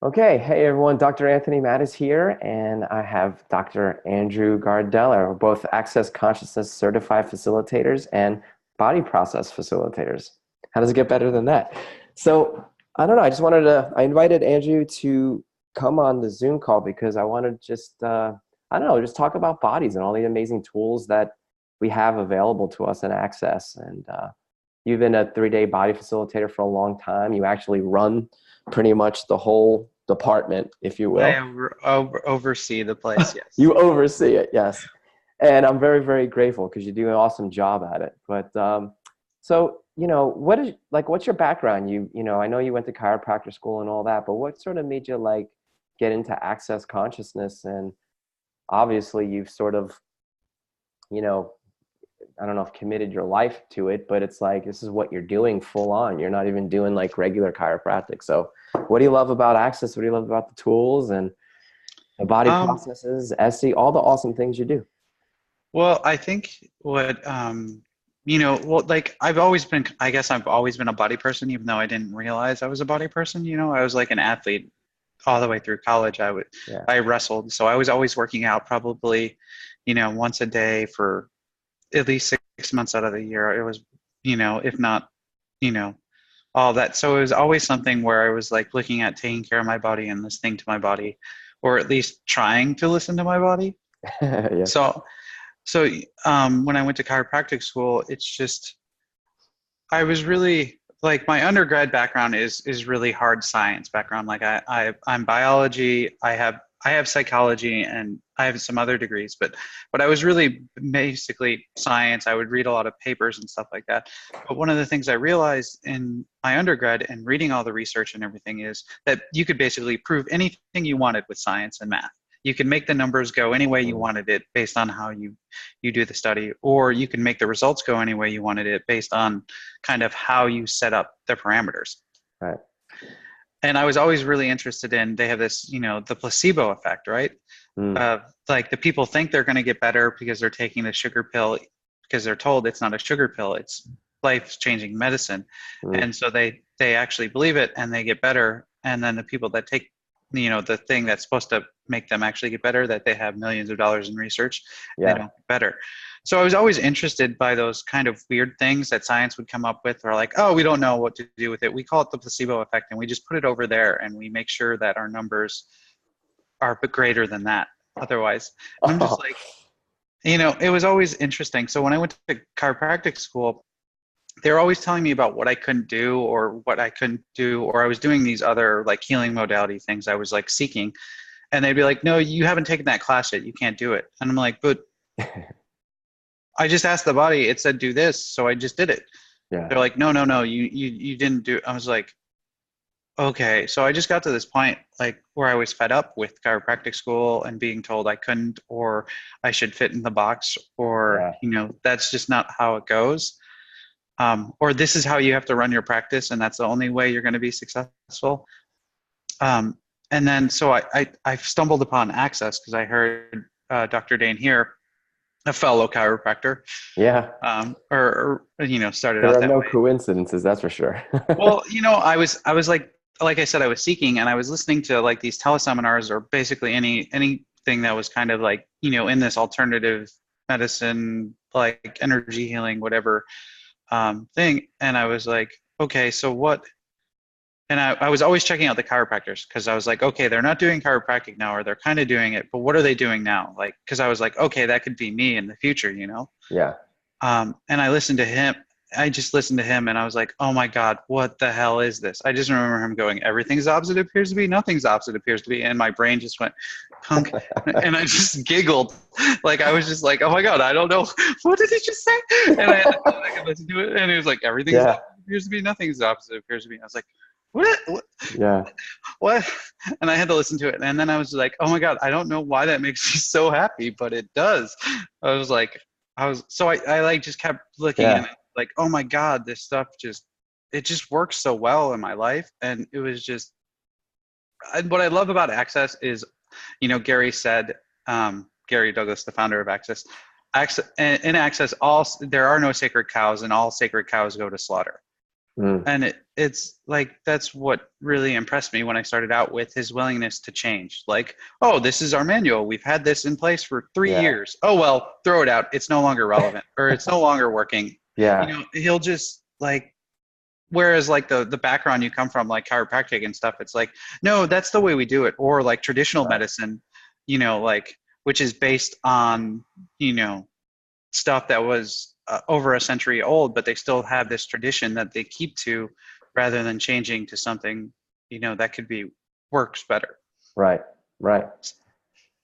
Okay, hey everyone, Dr. Anthony Mattis here, and I have Dr. Andrew Gardella. We're both Access Consciousness certified facilitators and body process facilitators. How does it get better than that? So, I don't know, I invited Andrew to come on the Zoom call because I want to I don't know, just talk about bodies and all the amazing tools that we have available to us in Access. You've been a 3-day body facilitator for a long time. You actually run pretty much the whole department, if you I will. oversee the place, yes. You oversee it, yes. And I'm very, very grateful because you do an awesome job at it. What's your background? I know you went to chiropractor school and all that, but what sort of made you get into access consciousness? And obviously you've sort of, you know, I don't know if committed your life to it, but it's like this is what you're doing full on. You're not even doing like regular chiropractic. So what do you love about Access? What do you love about the tools and the body Um, processes, SC, all the awesome things you do? well, I think like I guess I've always been a body person, even though I didn't realize I was a body person. I was like an athlete all the way through college. Yeah. I wrestled, so I was always working out probably, once a day for at least 6 months out of the year. It was, if not, you know, all that. So it was always something where I was like looking at taking care of my body and listening to my body, or at least trying to listen to my body. Yeah. So, when I went to chiropractic school, it's just I was really like my undergrad background is really hard science background. Like I'm biology. I have psychology and I have some other degrees, but I was really basically science. I would read a lot of papers and stuff like that. But one of the things I realized in my undergrad and reading all the research and everything is that you could basically prove anything you wanted with science and math. You can make the numbers go any way you Mm, wanted it based on how you do the study, or you can make the results go any way you wanted it based on kind of how you set up the parameters. right. And I was always really interested in, they have this, the placebo effect, right? Mm, Like the people think they're going to get better because they're taking the sugar pill because they're told it's not a sugar pill, it's life-changing medicine. mm, And so they actually believe it and they get better. And then the people that take, the thing that's supposed to make them actually get better, that they have millions of dollars in research, they yeah. don't get better. So I was always interested by those kind of weird things that science would come up with, or like, oh, we don't know what to do with it. We call it the placebo effect, and we just put it over there, and we make sure that our numbers are greater than that. Otherwise, and I'm just Oh, like, it was always interesting. So when I went to chiropractic school, they were always telling me about what I couldn't do or what I couldn't do, or I was doing these other like healing modality things I was like seeking, and they'd be like, no, you haven't taken that class yet, you can't do it. And I'm like, but I just asked the body, it said do this, so I just did it. yeah. They're like, no, no, no, you didn't do. I was like, okay. So I just got to this point like where I was fed up with chiropractic school and being told I couldn't, or I should fit in the box, or Yeah. that's just not how it goes. Or this is how you have to run your practice, and that's the only way you're going to be successful. And then so I stumbled upon Access because I heard Dr. Dane here, a fellow chiropractor, Yeah. started There out are that no way. coincidences, that's for sure. Well, I was like I said, I was seeking, and I was listening to like these teleseminars, or basically anything that was kind of like in this alternative medicine, like energy healing, whatever thing. And I was like, okay, so what? And I was always checking out the chiropractors because I was like, okay, they're not doing chiropractic now, or they're kind of doing it, but what are they doing now? Like, because I was like, okay, that could be me in the future. Yeah. And I listened to him. I just listened to him and I was like, oh my God, what the hell is this? I just remember him going, everything's opposite appears to be, nothing's opposite appears to be. And my brain just went, punk. And I just giggled. Like, I was just like, oh my God, I don't know. What did he just say? And I had to go back and listen to it. And it was like, everything's Yeah. opposite appears to be, nothing's opposite appears to be. And I was like, what? What? Yeah. What? And I had to listen to it. And then I was like, oh my God, I don't know why that makes me so happy, but it does. I was like, I like just kept looking and Yeah. like, oh my God, this stuff it just works so well in my life. And it was just, what I love about Access is, Gary said, Gary Douglas, the founder of Access, in Access, there are no sacred cows and all sacred cows go to slaughter. Mm. And it's like that's what really impressed me when I started out, with his willingness to change. Like, oh, this is our manual, we've had this in place for 3 Yeah. years, oh well, throw it out, it's no longer relevant, or it's no longer working. Yeah. He'll just like, whereas like the background you come from, like chiropractic and stuff, it's like, no, that's the way we do it. Or like traditional Right. medicine, like, which is based on you know stuff that was over a century old, but they still have this tradition that they keep to, rather than changing to something that could be works better. Right. Right.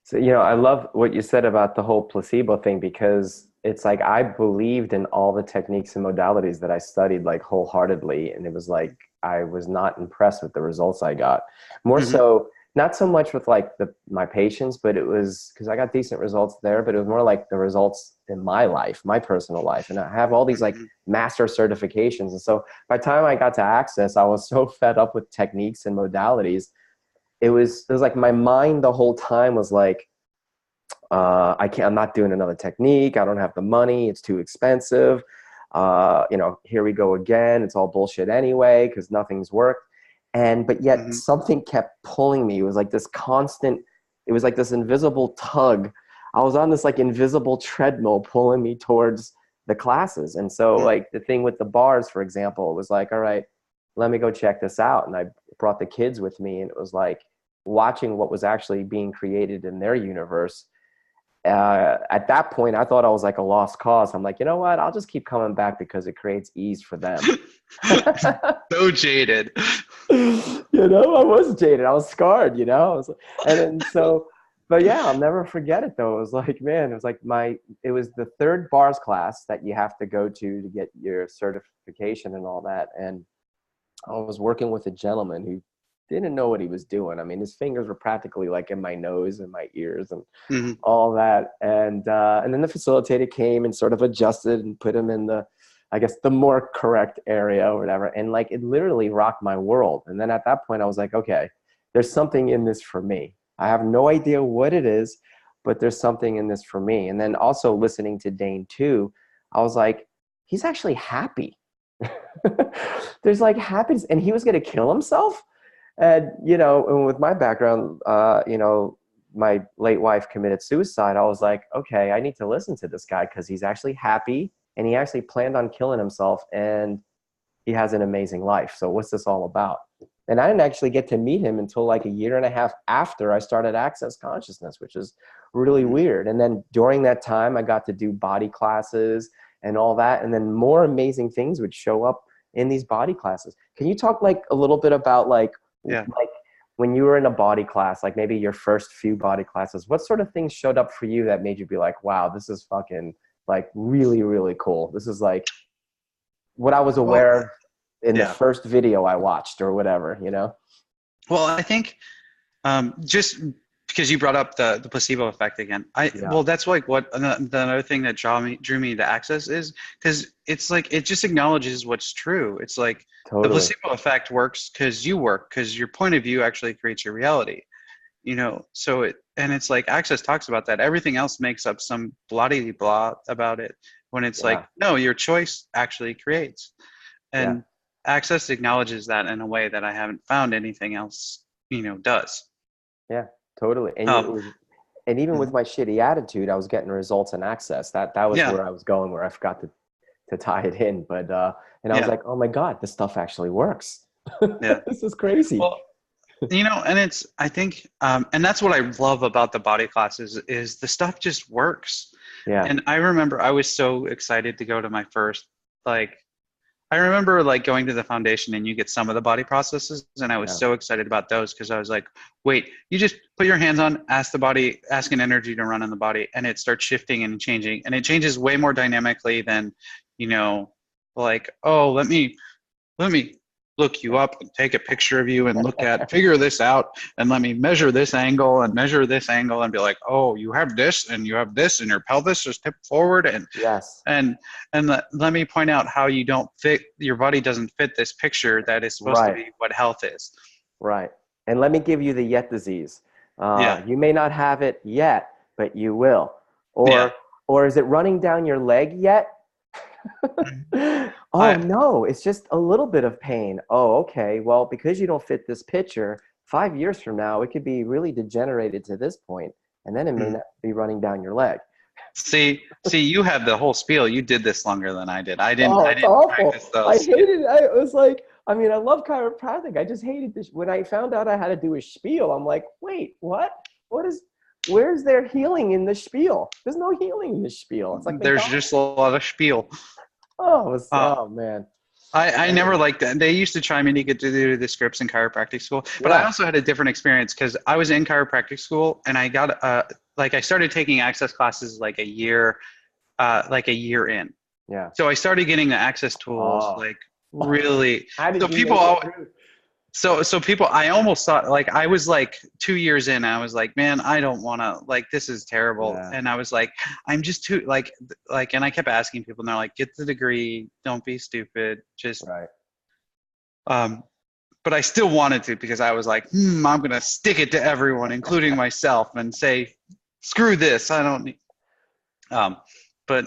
So, I love what you said about the whole placebo thing, because it's like I believed in all the techniques and modalities that I studied like wholeheartedly. And it was like I was not impressed with the results I got. More Hmm. so, not so much with like my patients, but it was because I got decent results there, but it was more like the results in my life, my personal life. And I have all these like Hmm. master certifications. And so by the time I got to Access, I was so fed up with techniques and modalities. It was like my mind the whole time was like, I'm not doing another technique. I don't have the money. It's too expensive. Here we go again. It's all bullshit anyway, because nothing's worked. But yet Hmm. something kept pulling me. It was like this constant, it was like this invisible tug. I was on this like invisible treadmill pulling me towards the classes. And so like the thing with the bars, for example, it was like, all right, let me go check this out. And I brought the kids with me, and it was like watching what was actually being created in their universe. At that point, I thought I was like a lost cause. I'm like, you know what? I'll just keep coming back because it creates ease for them. So jaded. I was jaded. I was scarred, and then but yeah, I'll never forget it though. It was like, man, it was the third bars class that you have to go to get your certification and all that. And I was working with a gentleman who didn't know what he was doing. I mean, his fingers were practically like in my nose and my ears and Hmm. all that. And then the facilitator came and sort of adjusted and put him in I guess, the more correct area or whatever. And like, it literally rocked my world. And then at that point I was like, okay, there's something in this for me. I have no idea what it is, but there's something in this for me. And then also listening to Dane too, I was like, he's actually happy. There's like happiness, and he was going to kill himself. And, and with my background, my late wife committed suicide. I was like, okay, I need to listen to this guy because he's actually happy and he actually planned on killing himself and he has an amazing life. So what's this all about? And I didn't actually get to meet him until like a year and a half after I started Access Consciousness, which is really Hmm. weird. And then during that time, I got to do body classes and all that. And then more amazing things would show up in these body classes. Can you talk like a little bit about Yeah. like when you were in a body class, like maybe your first few body classes, what sort of things showed up for you that made you be like, wow, this is fucking like really, really cool. This is like what I was Well, aware of in the yeah. first video I watched or whatever. Well, I think just because you brought up the placebo effect again, Yeah, well, that's like what another thing that drew me to Access is, because it's like it just acknowledges what's true. It's like the totally. placebo effect works because you work, because your point of view actually creates your reality. So it's like Access talks about that. Everything else makes up some blah blah about it, when it's like, Yeah, no, your choice actually creates. yeah, And Access acknowledges that in a way that I haven't found anything else does. yeah, totally. um And even with mhm. my shitty attitude, I was getting results in Access. That was Yeah. where I was going, where I forgot to tie it in. But and I was Yeah. like, oh my God, this stuff actually works. Yeah. This is crazy. Well, and it's, I think, and that's what I love about the body classes, is the stuff just works. Yeah, And I remember I was so excited to go to my first, like, I remember like going to the foundation and you get some of the body processes, and I was yeah, so excited about those, because I was like, wait, you just put your hands on, ask an energy to run in the body, and it starts shifting and changing, and it changes way more dynamically than, you know, like, oh, let me look you yeah. up and take a picture of you and figure this out, and let me measure this angle and measure this angle and be like, oh, you have this and you have this and your pelvis is tipped forward, Yes, and let me point out how your body doesn't fit this picture that is supposed to right. be what health is. Right. And let me give you the yet disease. Yeah. You may not have it yet, but you will. Yeah. Or is it running down your leg yet? Oh no, it's just a little bit of pain. Oh, okay. Well, because you don't fit this picture, 5 years from now, it could be really degenerated to this point, and then it may Mm. not be running down your leg. See, you have the whole spiel. You did this longer than I did. Oh, I it's didn't awful. practice I those. hated it. I was like, I mean, I love chiropractic. I just hated this. When I found out I had to do a spiel, I'm like, wait, what? What is, where's there healing in the spiel? There's no healing in the spiel. It's like There's McDonald's. just a lot of spiel. Oh, Uh, oh man. I never Anyway, liked that. They used to try me to get to do the scripts in chiropractic school, but I yeah, also had a different experience because I was in chiropractic school and I got like I started taking access classes like a year in. yeah. So I started getting the access tools Oh, like really. how So did you people make it all through? so people I almost thought like I was like 2 years in, I was like, man, I don't want to, like, this is terrible. Yeah, And I was like, I'm just too and I kept asking people and they're like, get the degree, don't be stupid, just right. um but I still wanted to because I was like, I'm gonna stick it to everyone, including myself, and say, screw this, I don't need um but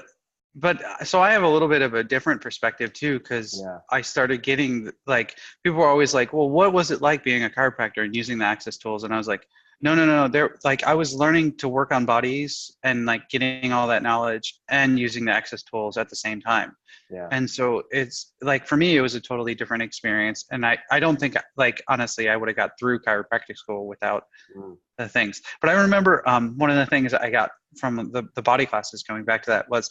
so I have a little bit of a different perspective too, because Yeah, I started getting like, people were always like, well, what was it like being a chiropractor and using the access tools? And I was like, no, they're like, I was learning to work on bodies and like getting all that knowledge and using the access tools at the same time. yeah. And so it's like, for me, it was a totally different experience. And I don't think, like, honestly, I would have got through chiropractic school without Mm. the things. But I remember one of the things that I got from the body classes, going back to that, was,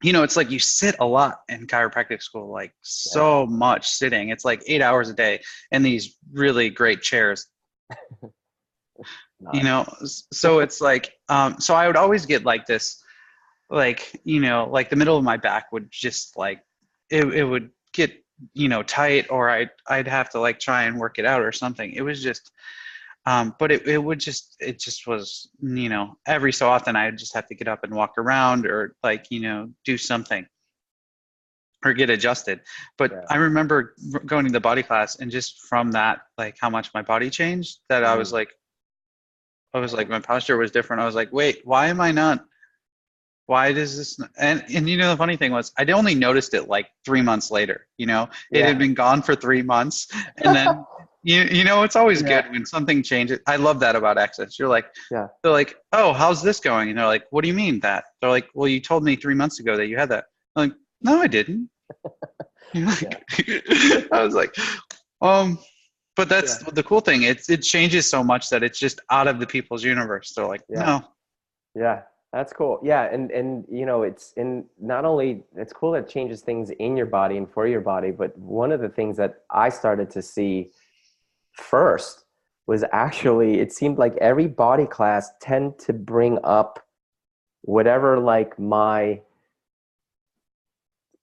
it's like you sit a lot in chiropractic school, like Yeah, so much sitting. It's like 8 hours a day in these really great chairs, nice. so it's like, so I would always get like this, like, like the middle of my back would just like, it would get, tight, or I'd have to like try and work it out or something. It was just, but it just was, every so often I'd just have to get up and walk around, or like, do something or get adjusted. But Yeah. I remember going to the body class, and just from that, like how much my body changed, that Mm. I was like, my posture was different. I was like, wait, why am I not? Why does this? And the funny thing was, I'd only noticed it like 3 months later. It had Yeah. been gone for 3 months, and then it's always Yeah. good when something changes. I love that about Access. Yeah. They're like, oh, how's this going? And they're like, what do you mean that? They're like, well, you told me 3 months ago that you had that. I'm like, no, I didn't. Yeah. I was like, um, but that's Yeah. the cool thing. It changes so much that it's just out of the people's universe. They're like, Yeah. no. Yeah. That's cool. Yeah. And it's in, not only it's cool that it changes things in your body and for your body, but one of the things that I started to see first was actually, it seemed like every body class tend to bring up whatever like my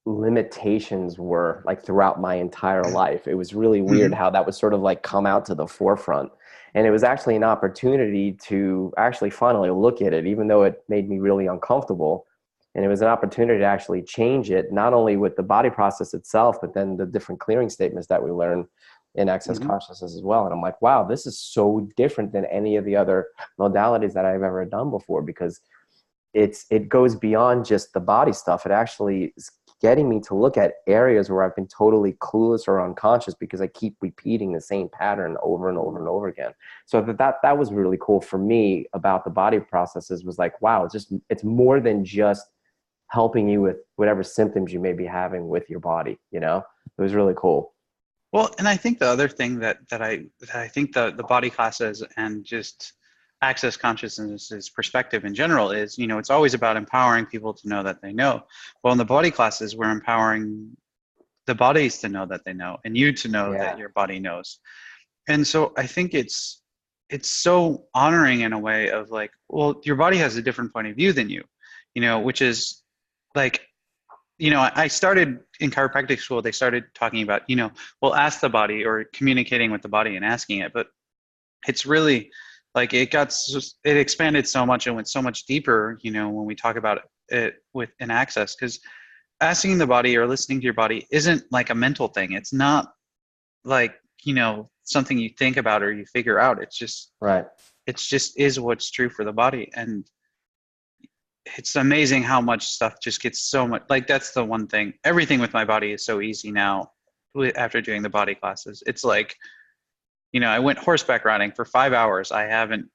limitations were like throughout my entire life. It was really weird Hmm. how that would sort of like come out to the forefront. And it was actually an opportunity to actually finally look at it, even though it made me really uncomfortable. And it was an opportunity to actually change it, not only with the body process itself, but then the different clearing statements that we learn in access Hmm. consciousness as well. And I'm like, wow, this is so different than any of the other modalities that I've ever done before, because it goes beyond just the body stuff. It actually is getting me to look at areas where I've been totally clueless or unconscious because I keep repeating the same pattern over and over and over again. So that was really cool for me about the body processes, was like, wow, it's more than just helping you with whatever symptoms you may be having with your body. It was really cool. Well, and I think the other thing that I think the body classes and just access consciousness's perspective in general is, it's always about empowering people to know that they know. Well, in the body classes, we're empowering the bodies to know that they know, and you to know that Yeah. your body knows. And so I think it's so honoring in a way of like, well, your body has a different point of view than you, which is like, I started in chiropractic school, they started talking about, well, ask the body, or communicating with the body and asking it. But it's really like, it expanded so much and went so much deeper, when we talk about it with an access, because asking the body or listening to your body isn't like a mental thing. It's not like, something you think about or you figure out. Right. It's just is what's true for the body. And it's amazing how much stuff just gets so much, like that's the one thing. Everything with my body is so easy now after doing the body classes. It's like, I went horseback riding for 5 hours. I'm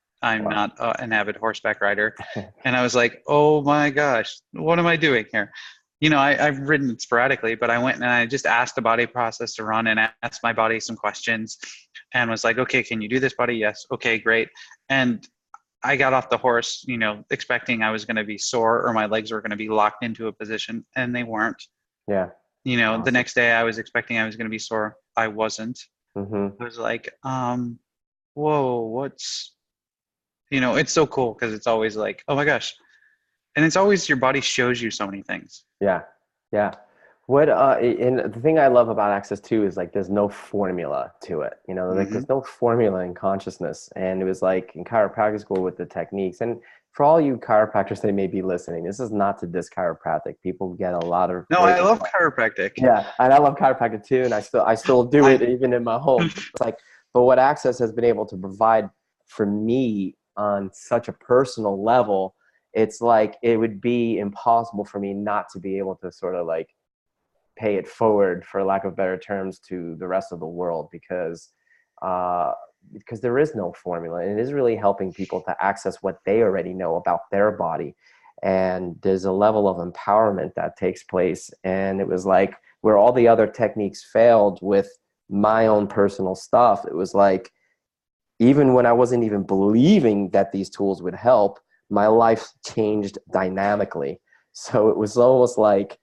Wow. not an avid horseback rider. And I was like, oh my gosh, what am I doing here? I've ridden sporadically, but I went and I just asked the body process to run and asked my body some questions and was like, okay, can you do this, buddy? Yes. Okay, great. And I got off the horse, expecting I was going to be sore or my legs were going to be locked into a position, and they weren't. Yeah. The Awesome. next day I was expecting I was going to be sore. I wasn't. Mm-hmm. I was like, whoa, it's so cool because it's always like, oh my gosh. And it's always your body shows you so many things. Yeah. Yeah. And the thing I love about Access too is like there's no formula to it. Like Hmm. there's no formula in consciousness. And it was like in chiropractic school with the techniques. And for all you chiropractors that may be listening, this is not to diss chiropractic. People get a lot of No, great I love results. chiropractic. Yeah, and I love chiropractic too, and I still do I it even in my home. It's like, but what Access has been able to provide for me on such a personal level, it's like it would be impossible for me not to be able to sort of like pay it forward, for lack of better terms, to the rest of the world uh, because there is no formula, and it is really helping people to access what they already know about their body. And there's a level of empowerment that takes place. And it was like where all the other techniques failed with my own personal stuff, it was like even when I wasn't even believing that these tools would help, my life changed dynamically. So it was almost like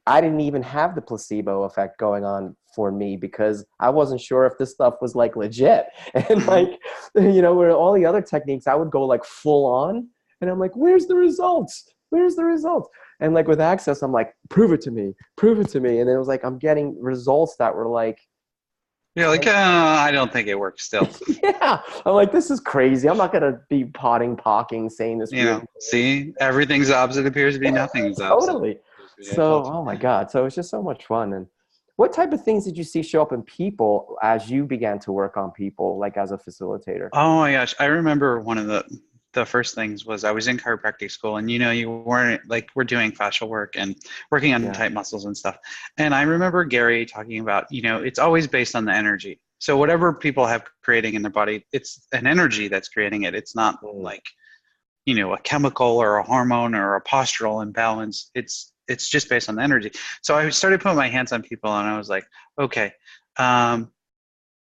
I didn't even have the placebo effect going on for me because I wasn't sure if this stuff was like legit. And Mhm. like, where all the other techniques, I would go like full on and I'm like, where's the results? Where's the results? And like with Access, I'm like, prove it to me, prove it to me. And then it was like, I'm getting results that were like, You're like, 10, I don't think it works still. yeah. I'm like, this is crazy. I'm not going to be pocking, saying this weird See, everything's opposite appears to be nothing's opposite. Totally. So, oh my God. So it's just so much fun. And what type of things did you see show up in people as you began to work on people, like as a facilitator? Oh my gosh, I remember one of the first things was I was in chiropractic school, and you weren't like we're doing fascial work and working on Yeah. tight muscles and stuff. And I remember Gary talking about, it's always based on the energy. So whatever people have creating in their body, it's an energy that's creating it. It's not Mm, like, a chemical or a hormone or a postural imbalance. It's just based on the energy. So I started putting my hands on people, and I was like, okay, um,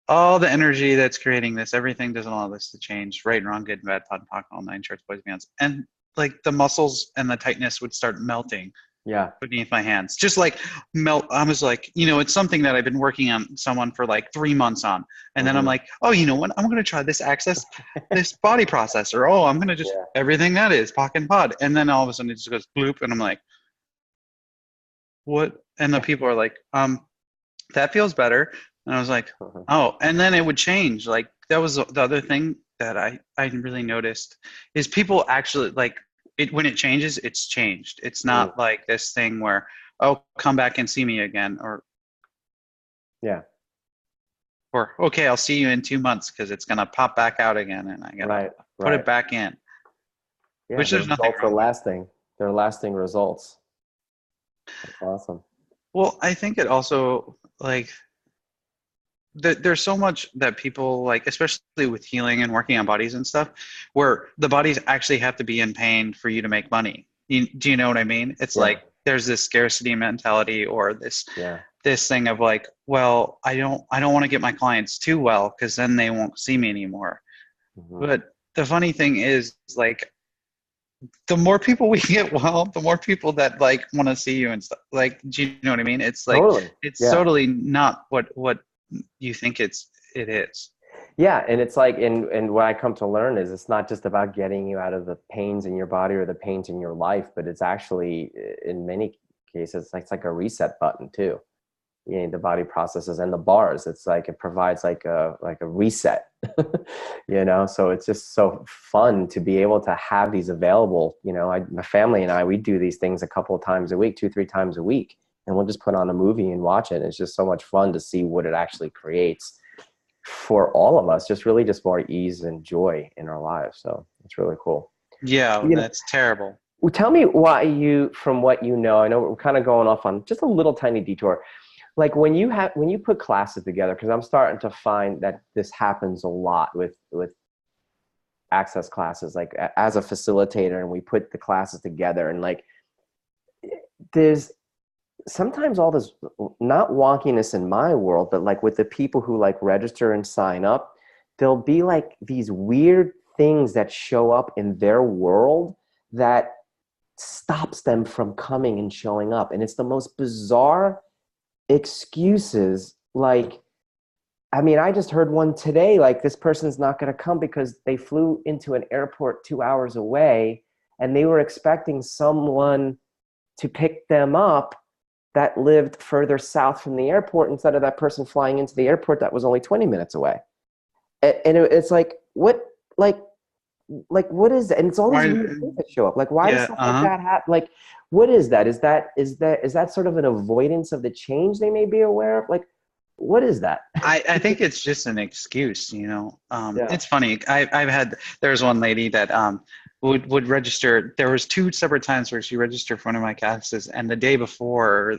all the energy that's creating this, everything doesn't allow this to change. Right and wrong, good and bad, POD and POC, all nine shorts, boys and beyonds. And like the muscles and the tightness would start melting yeah. beneath my hands. Just like melt. I was like, it's something that I've been working on someone for like 3 months on. And then I'm Hmm. like, oh, you know what? I'm going to try this body processor. Oh, I'm going to just Yeah. everything that is POC and POD. And then all of a sudden it just goes bloop. And I'm like, what? And the people are like, that feels better. And I was like, Mhm. oh, and then it would change. Like that was the other thing that I really noticed is people actually like it when it changes, it's changed. It's Mm, not like this thing where, oh, come back and see me again, yeah. or okay, I'll see you in 2 months because it's gonna pop back out again and I gotta Right. put it Right. back in, Yeah. which The there's nothing results are wrong with. lasting. They're lasting results. That's awesome. Well, I think it also like there's so much that people like, especially with healing and working on bodies and stuff, where the bodies actually have to be in pain for you to make money. Do you know what I mean? It's Yeah. like there's this scarcity mentality or Yeah. this thing of like, well, I don't want to get my clients too well because then they won't see me anymore. Hmm. But the funny thing is like the more people we get well, the more people that like want to see you and stuff. Like, do you know what I mean? It's like Totally. it's Yeah. totally not what you think it is. Yeah, and it's like, and what I come to learn is it's not just about getting you out of the pains in your body or the pains in your life, but it's actually, in many cases, it's like a reset button too. The body processes and the bars. It's like it provides like a reset, So it's just so fun to be able to have these available. My family and I, we do these things a couple of times a week, 2, 3 times a week, and we'll just put on a movie and watch it. It's just so much fun to see what it actually creates for all of us, just more ease and joy in our lives. So it's really cool. Yeah, You know, that's terrible. Well, tell me why you, from what you know, I know we're kind of going off on just a little tiny detour. Like when you put classes together, because I'm starting to find that this happens a lot with access classes, like as a facilitator, and we put the classes together, and like there's sometimes all this not wonkiness in my world, but like with the people who like register and sign up, there'll be like these weird things that show up in their world that stops them from coming and showing up. And it's the most bizarre excuses. Like, I mean, I just heard one today, like this person's not going to come because they flew into an airport 2 hours away and they were expecting someone to pick them up that lived further south from the airport instead of that person flying into the airport that was only 20 minutes away. And it's like, what, like what is that? And it's all these Why? weird things that show up. Like, why does Yeah. stuff like that happen? Like, what is that? Is that sort of an avoidance of the change they may be aware of? Like, what is that? I think it's just an excuse, Yeah. it's funny. There's one lady that would register. There was two separate times where she registered for one of my classes, and the day before,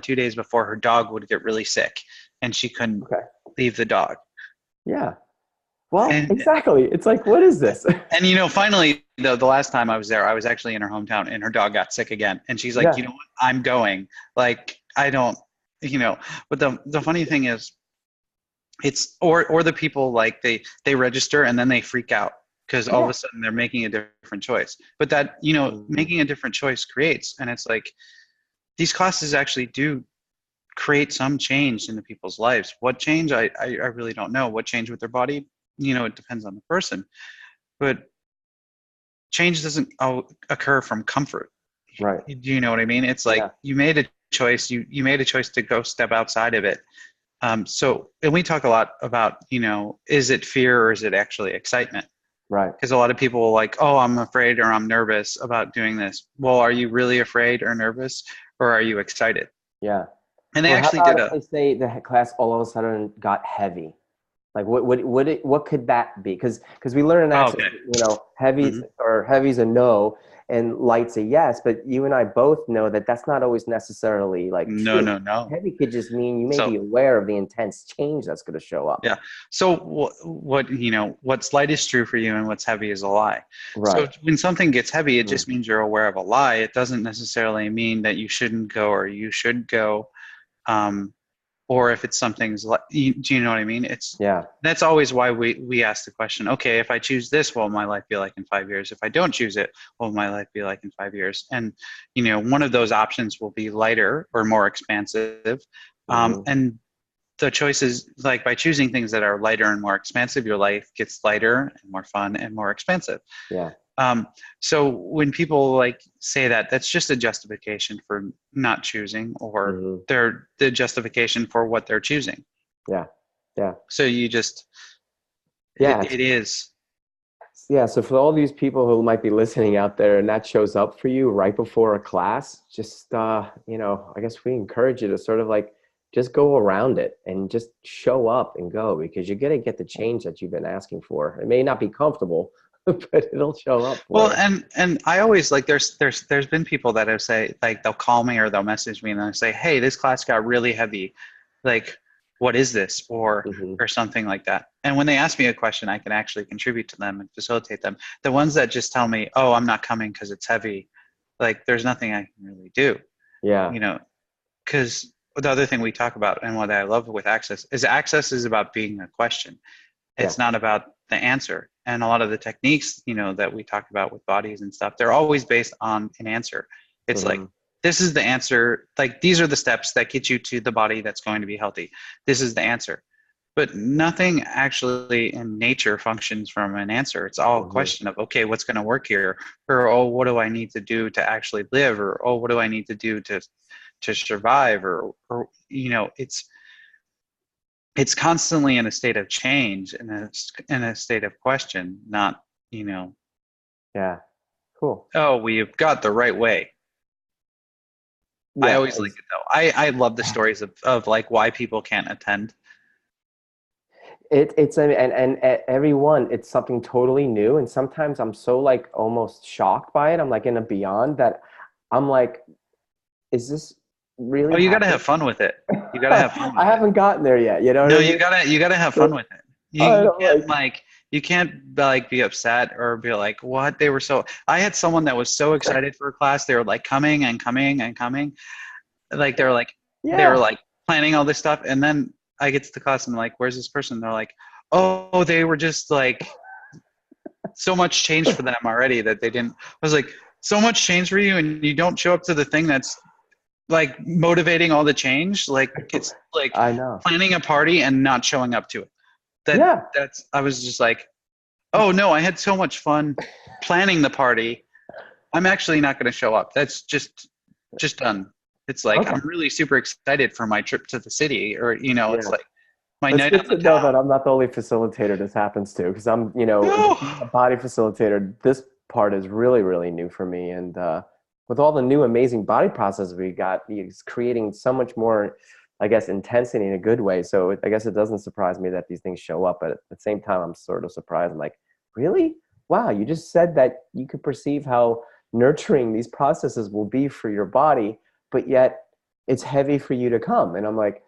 2 days before, her dog would get really sick, and she couldn't Okay. leave the dog. Yeah. Well, And exactly. It's like, what is this? finally, the last time I was there, I was actually in her hometown, and her dog got sick again, and she's like, Yeah. you know what, I'm going. Like, I don't, but the funny thing is, it's or the people, like, they register and then they freak out because all of Yeah. a sudden they're making a different choice. But that, Mhm. making a different choice creates, and it's like these classes actually do create some change in the people's lives. What change? I really don't know. What change with their body? It depends on the person. But change doesn't occur from comfort. Right. Do you know what I mean? It's like Yeah. you made a choice. You made a choice to go step outside of it. And we talk a lot about, is it fear or is it actually excitement? Right. Because a lot of people will, like, oh, I'm afraid or I'm nervous about doing this. Well, are you really afraid or nervous, or are you excited? Yeah. And they Or how actually about did if they say the class all of a sudden got heavy? Like what could that be? Because we learn in oh, Access, okay. heavy Hmm. or heavy's a no and light's a yes. But you and I both know that that's not always necessarily like No, true. no, no. Heavy could just mean you may be So aware of the intense change that's going to show up. yeah. So what's light is true for you and what's heavy is a lie. So Right. when something gets heavy, it Mm. just means you're aware of a lie. It doesn't necessarily mean that you shouldn't go or you should go. Um, or if it's something's like, do you know what I mean? Yeah. That's always why we ask the question, okay, if I choose this, what will my life be like in 5 years? If I don't choose it, what will my life be like in 5 years? And one of those options will be lighter or more expansive. Hmm. And the choices, like, by choosing things that are lighter and more expansive, your life gets lighter and more fun and more expansive. Yeah. um, so when people, like, say that, that's just a justification for not choosing, or Hmm. they're the justification for what they're choosing. Yeah. Yeah. So you just, Yeah. it is. Yeah, so for all these people who might be listening out there and that shows up for you right before a class, just I guess we encourage you to sort of like just go around it and just show up and go because you're gonna get the change that you've been asking for. It may not be comfortable, but it'll show up for Well, you. and I always, like, there's been people that have say, like, they'll call me or they'll message me and they'll say, hey, this class got really heavy, like, what is this, Hmm. or something like that. And when they ask me a question, I can actually contribute to them and facilitate them. The ones that just tell me, oh, I'm not coming because it's heavy, like, there's nothing I can really do, Yeah, you know because the other thing we talk about, and what I love with access is about being a question. yeah. It's not about the answer. And a lot of the techniques, that we talk about with bodies and stuff, they're always based on an answer. It's like, Hmm. this is the answer. Like, these are the steps that get you to the body that's going to be healthy. This is the answer. But nothing actually in nature functions from an answer. It's all a Hmm. question of, okay, what's going to work here? Or, oh, what do I need to do to actually live? Or, oh, what do I need to do to survive? Or it's constantly in a state of change, and in a state of question, not, Yeah, cool. oh, we've got the right way. I Yeah, always like it though. I love the stories of like why people can't attend. And everyone, it's something totally new. And sometimes I'm so like almost shocked by it. I'm like in a beyond that I'm like, is this Oh, really you got to happening? have fun with it. You got to have fun I with it. haven't gotten there yet. You know what No, I mean? you gotta have fun So, with it. I You don't can't like, like you can't like be upset or be like, what? They were so I had someone that was so excited for a class. They were like coming and coming and coming. Like they were yeah. like planning all this stuff. And then I get to the class and I'm like, where's this person? They're like, oh, they were just like so much changed for them already that they didn't. I was like, so much change for you and you don't show up to the thing that's like motivating all the change. Like it's like I know. planning a party and not showing up to it. Yeah. That's I was just like, oh no, I had so much fun planning the party. I'm actually not going to show up. That's just done. It's like Okay. I'm really super excited for my trip to the city, or it's Yeah. like my It's night good on the to know that town. I'm not the only facilitator this happens to, because I'm, being a No. body facilitator, this part is really, really new for me. And with all the new amazing body processes we got, it's creating so much more, I guess, intensity in a good way. So I guess it doesn't surprise me that these things show up. But at the same time, I'm sort of surprised. I'm like, really? Wow, you just said that you could perceive how nurturing these processes will be for your body, but yet it's heavy for you to come. And I'm like,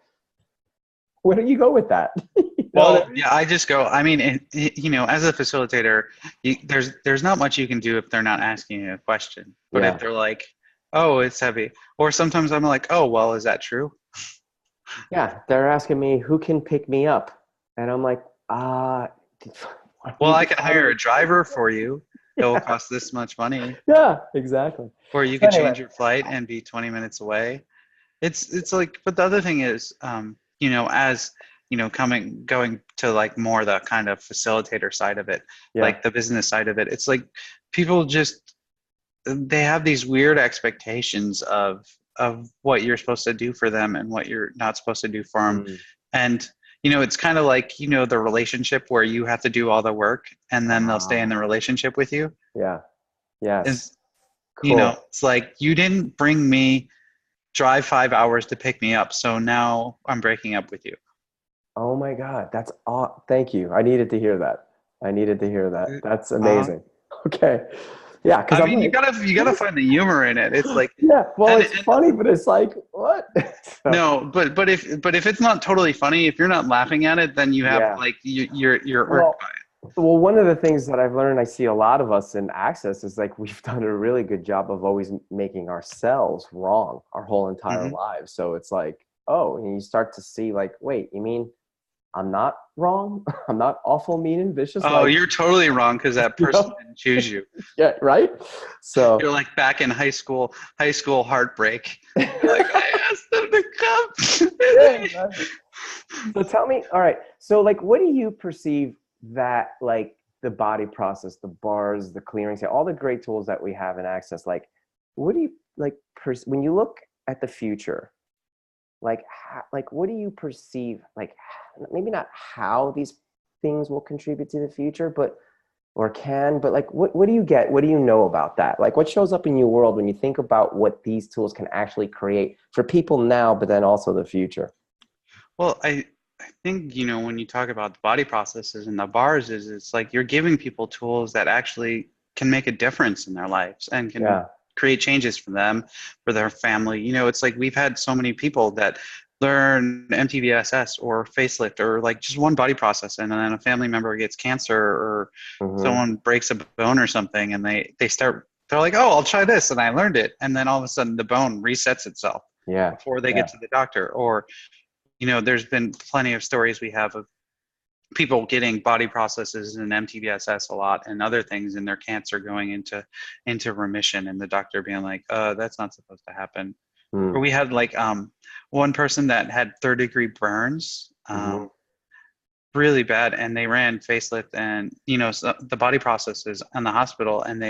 where do you go with that? You know what I Well, mean? yeah, I just go. I mean, as a facilitator, there's not much you can do if they're not asking you a question. But if Yeah. they're like, "Oh, it's heavy," or sometimes I'm like, "Oh, well, is that true?" Yeah. They're asking me who can pick me up. And I'm like, uh, are Well, you I can hire deciding? a driver for you. It will Yeah. cost this much money, Yeah, exactly. or you So could anyway, change your flight and be 20 minutes away. It's like, but the other thing is, as going to like more the kind of facilitator side of it, yeah. like the business side of it. It's like people just they have these weird expectations of what you're supposed to do for them and what you're not supposed to do for them, Mm. and it's kind of like the relationship where you have to do all the work and then they'll stay in the Ah, relationship with you. yeah. Yes. Is Cool. it's like you didn't bring me drive 5 hours to pick me up, so now I'm breaking up with you. Oh my God. That's all. Thank you. I needed to hear that. I needed to hear that. That's Uh, amazing. Okay. Yeah. Cause I I'm mean, like, you gotta find the humor in it. It's like, yeah, well, it's and funny, but it's like, what? So, no, but if it's not totally funny, if you're not laughing at it, then you have yeah. like you're irked by Well, well, one of the things that I've learned, I see a lot of us in Access is like we've done a really good job of always making ourselves wrong our whole it. entire lives. So it's like, oh, and you start to see like, wait, you mean I'm not wrong? I'm not awful, mean, and vicious, Oh, like, you're totally wrong because that you person know? didn't choose you. Yeah, right. You're So, like back in high school heartbreak. You're like, I asked them to come. yeah, exactly. So tell me, all right. So like, what do you perceive that like the body process, the bars, the clearing, all the great tools that we have in Access, like, what do you like when you look at the future, like, like what do you perceive, like maybe not how these things will contribute to the future, but or can, but like what do you get? What do you know about that? Like what shows up in your world when you think about what these tools can actually create for people now, but then also the future? Well, I think when you talk about the body processes and the bars, is it's like you're giving people tools that actually can make a difference in their lives and can Yeah. create changes for them, for their family. It's like we've had so many people that learn MTVSS or facelift or like just one body process, and then a family member gets cancer or Hmm. someone breaks a bone or something, and they're like, oh, I'll try this, and I learned it, and then all of a sudden the bone resets itself Yeah. before they get Yeah. to the doctor. Or there's been plenty of stories we have of people getting body processes and MTVSS a lot and other things in their cancer going into remission, and the doctor being like, that's not supposed to happen. Or Mm. we had like one person that had third-degree burns, Hmm. really bad, and they ran facelift and the body processes in the hospital, and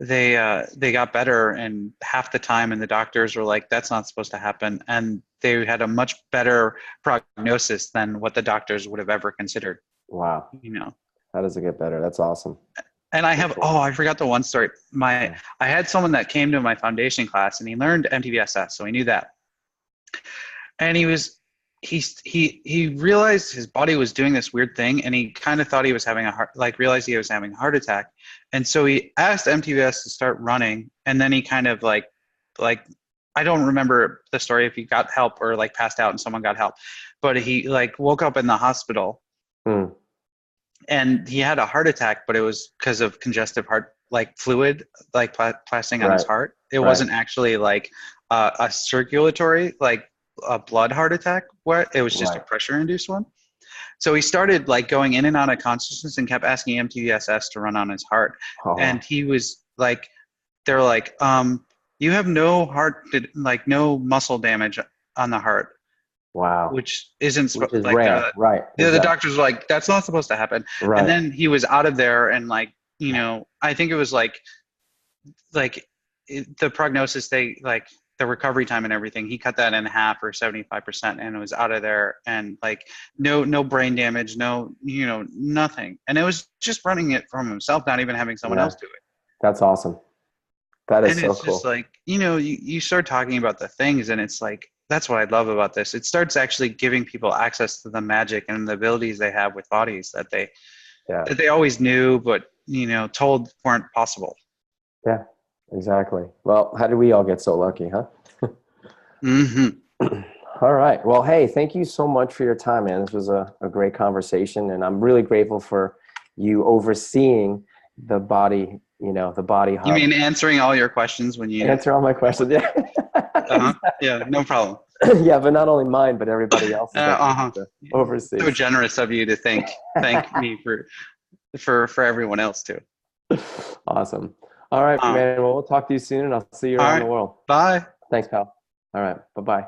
they got better in half the time, and the doctors were like, that's not supposed to happen, and they had a much better prognosis than what the doctors would have ever considered. Wow. you know How does it get better? That's awesome. and So cool. I forgot the one story. Yeah. I had someone that came to my foundation class, and he learned MTVSS, so he knew that, and he realized his body was doing this weird thing, and he kind of thought he was having a heart, like realized he was having a heart attack, and so he asked MTVS to start running, and then he kind of like I don't remember the story if he got help or like passed out and someone got help, but he like woke up in the hospital. Hmm. And he had a heart attack, but it was because of congestive heart like fluid like plasting on Right. his heart. It Right. wasn't actually like a circulatory like a blood heart attack where it was just a Right. pressure induced one. So he started like going in and out of consciousness and kept asking MTVSS to run on his heart. Oh, And he was like, they're like, you have no heart, like no muscle damage on the heart, wow. which isn't Which is like rare. Right. the Exactly. doctors were like, that's not supposed to happen. And Right. then he was out of there, and like, you know, I think it was like the prognosis, they like the recovery time and everything, he cut that in half or 75%, and it was out of there, and like no brain damage, no, you know, nothing. And it was just running it from himself, not even having someone Yeah. else do it. That's awesome. That is And so it's just cool. like, you know, you start talking about the things, and it's like, that's what I love about this. It starts actually giving people access to the magic and the abilities they have with bodies Yeah. that they always knew, but, you know, told weren't possible. Yeah. Exactly. Well, how did we all get so lucky, huh? Hmm. All right. Well, hey, thank you so much for your time, man. This was a great conversation, and I'm really grateful for you overseeing the body, the body You hub. mean answering all your questions when you Answer all my questions. Yeah. uh-huh. Yeah, no problem. Yeah, but not only mine, but everybody else's that we Uh-huh. have to oversee. So generous of you to thank me for everyone else too. Awesome. All right, Um, man. Well, we'll talk to you soon, and I'll see you all around the right. world. Bye. Thanks, pal. All right. Bye-bye.